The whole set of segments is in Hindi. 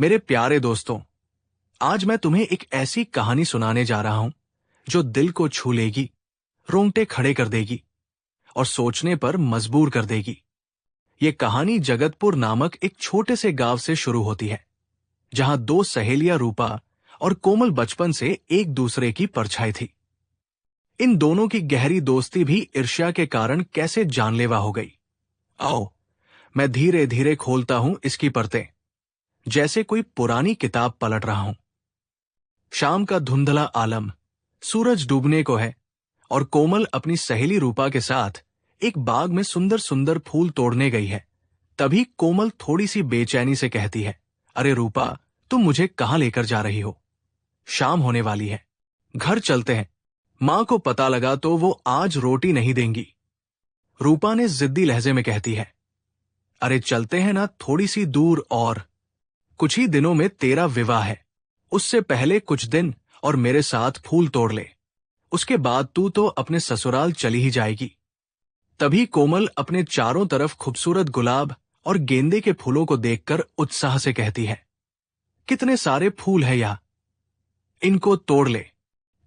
मेरे प्यारे दोस्तों, आज मैं तुम्हें एक ऐसी कहानी सुनाने जा रहा हूं जो दिल को छू लेगी, रोंगटे खड़े कर देगी और सोचने पर मजबूर कर देगी। ये कहानी जगतपुर नामक एक छोटे से गांव से शुरू होती है, जहां दो सहेलियां रूपा और कोमल बचपन से एक दूसरे की परछाई थी। इन दोनों की गहरी दोस्ती भी ईर्ष्या के कारण कैसे जानलेवा हो गई। आओ, मैं धीरे धीरे खोलता हूं इसकी परतें, जैसे कोई पुरानी किताब पलट रहा हूं। शाम का धुंधला आलम, सूरज डूबने को है और कोमल अपनी सहेली रूपा के साथ एक बाग में सुंदर सुंदर फूल तोड़ने गई है। तभी कोमल थोड़ी सी बेचैनी से कहती है, अरे रूपा, तुम मुझे कहां लेकर जा रही हो? शाम होने वाली है, घर चलते हैं। मां को पता लगा तो वो आज रोटी नहीं देंगी। रूपा ने जिद्दी लहजे में कहती है, अरे चलते हैं ना थोड़ी सी दूर, और कुछ ही दिनों में तेरा विवाह है। उससे पहले कुछ दिन और मेरे साथ फूल तोड़ ले, उसके बाद तू तो अपने ससुराल चली ही जाएगी। तभी कोमल अपने चारों तरफ खूबसूरत गुलाब और गेंदे के फूलों को देखकर उत्साह से कहती है, कितने सारे फूल है यहाँ, इनको तोड़ ले,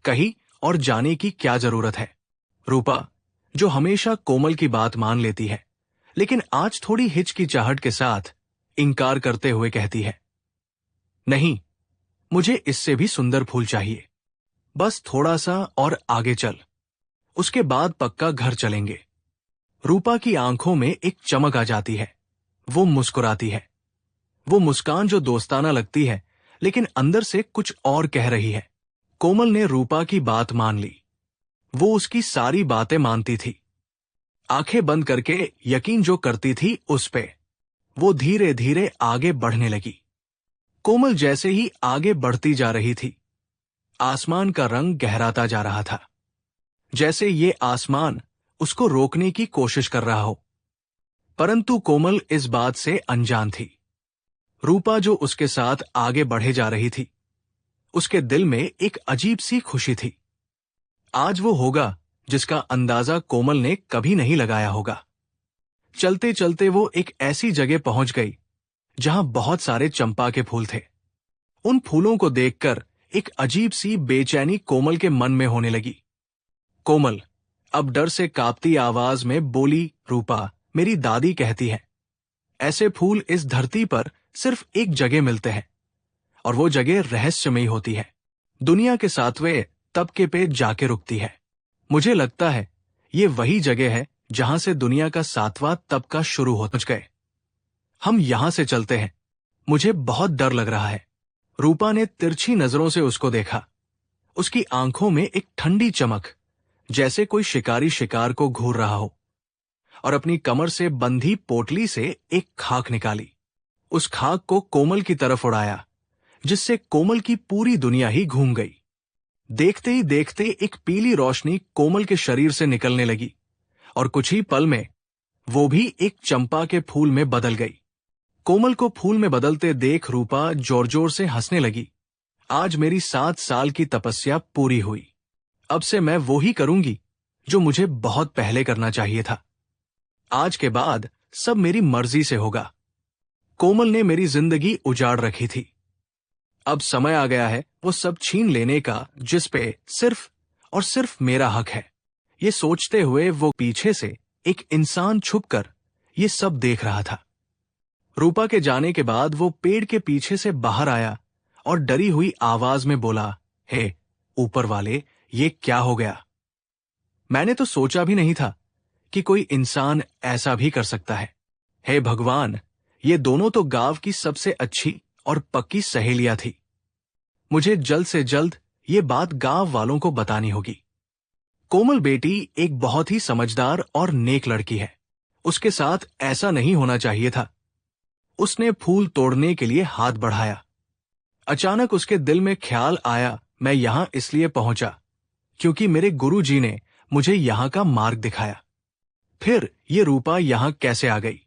कहीं और जाने की क्या जरूरत है। रूपा, जो हमेशा कोमल की बात मान लेती है, लेकिन आज थोड़ी हिचकिचाहट के साथ इनकार करते हुए कहती है, नहीं, मुझे इससे भी सुंदर फूल चाहिए। बस थोड़ा सा और आगे चल, उसके बाद पक्का घर चलेंगे। रूपा की आंखों में एक चमक आ जाती है। वो मुस्कुराती है। वो मुस्कान जो दोस्ताना लगती है, लेकिन अंदर से कुछ और कह रही है। कोमल ने रूपा की बात मान ली। वो उसकी सारी बातें मानती थी, आंखें बंद करके यकीन जो करती थी उस पे। वो धीरे धीरे आगे बढ़ने लगी। कोमल जैसे ही आगे बढ़ती जा रही थी, आसमान का रंग गहराता जा रहा था, जैसे ये आसमान उसको रोकने की कोशिश कर रहा हो। परंतु कोमल इस बात से अनजान थी। रूपा जो उसके साथ आगे बढ़े जा रही थी, उसके दिल में एक अजीब सी खुशी थी। आज वो होगा जिसका अंदाजा कोमल ने कभी नहीं लगाया होगा। चलते चलते वो एक ऐसी जगह पहुंच गई जहां बहुत सारे चंपा के फूल थे। उन फूलों को देखकर एक अजीब सी बेचैनी कोमल के मन में होने लगी। कोमल अब डर से कांपती आवाज में बोली, रूपा, मेरी दादी कहती है, ऐसे फूल इस धरती पर सिर्फ एक जगह मिलते हैं, और वो जगह रहस्यमयी होती है। दुनिया के 7वें तबके पे जाके रुकती है। मुझे लगता है ये वही जगह है जहां से दुनिया का 7वां तबका शुरू हो गए। हम यहां से चलते हैं, मुझे बहुत डर लग रहा है। रूपा ने तिरछी नजरों से उसको देखा। उसकी आंखों में एक ठंडी चमक, जैसे कोई शिकारी शिकार को घूर रहा हो, और अपनी कमर से बंधी पोटली से एक खाक निकाली। उस खाक को कोमल की तरफ उड़ाया, जिससे कोमल की पूरी दुनिया ही घूम गई। देखते ही देखते एक पीली रोशनी कोमल के शरीर से निकलने लगी, और कुछ ही पल में वो भी एक चंपा के फूल में बदल गई। कोमल को फूल में बदलते देख रूपा जोर जोर से हंसने लगी। आज मेरी 7 साल की तपस्या पूरी हुई। अब से मैं वो ही करूंगी जो मुझे बहुत पहले करना चाहिए था। आज के बाद सब मेरी मर्जी से होगा। कोमल ने मेरी जिंदगी उजाड़ रखी थी। अब समय आ गया है वो सब छीन लेने का जिस पे सिर्फ और सिर्फ मेरा हक है। ये सोचते हुए वो पीछे से एक इंसान छुपकर ये सब देख रहा था। रूपा के जाने के बाद वो पेड़ के पीछे से बाहर आया और डरी हुई आवाज में बोला, हे ऊपर वाले, ये क्या हो गया? मैंने तो सोचा भी नहीं था कि कोई इंसान ऐसा भी कर सकता है। हे भगवान, ये दोनों तो गांव की सबसे अच्छी और पक्की सहेलियां थी। मुझे जल्द से जल्द ये बात गांव वालों को बतानी होगी। कोमल बेटी एक बहुत ही समझदार और नेक लड़की है। उसके साथ ऐसा नहीं होना चाहिए था। उसने फूल तोड़ने के लिए हाथ बढ़ाया। अचानक उसके दिल में ख्याल आया, मैं यहां इसलिए पहुंचा क्योंकि मेरे गुरुजी ने मुझे यहां का मार्ग दिखाया। फिर ये रूपा यहां कैसे आ गई?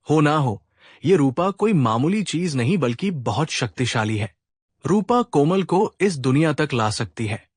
हो ना हो, ये रूपा कोई मामूली चीज नहीं बल्कि बहुत शक्तिशाली है। रूपा कोमल को इस दुनिया तक ला सकती है।